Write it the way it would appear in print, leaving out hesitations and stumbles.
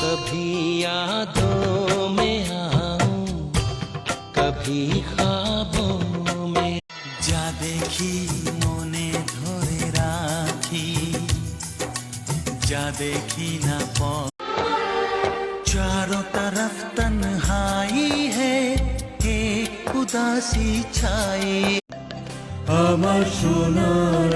कभी यादों में आऊं, कभी ख्वाबों में। যা দেখি মনে ধরে রাখি, যা দেখি না चारों तरफ तन्हाई है, एक उदासी छाई। আমার সোনার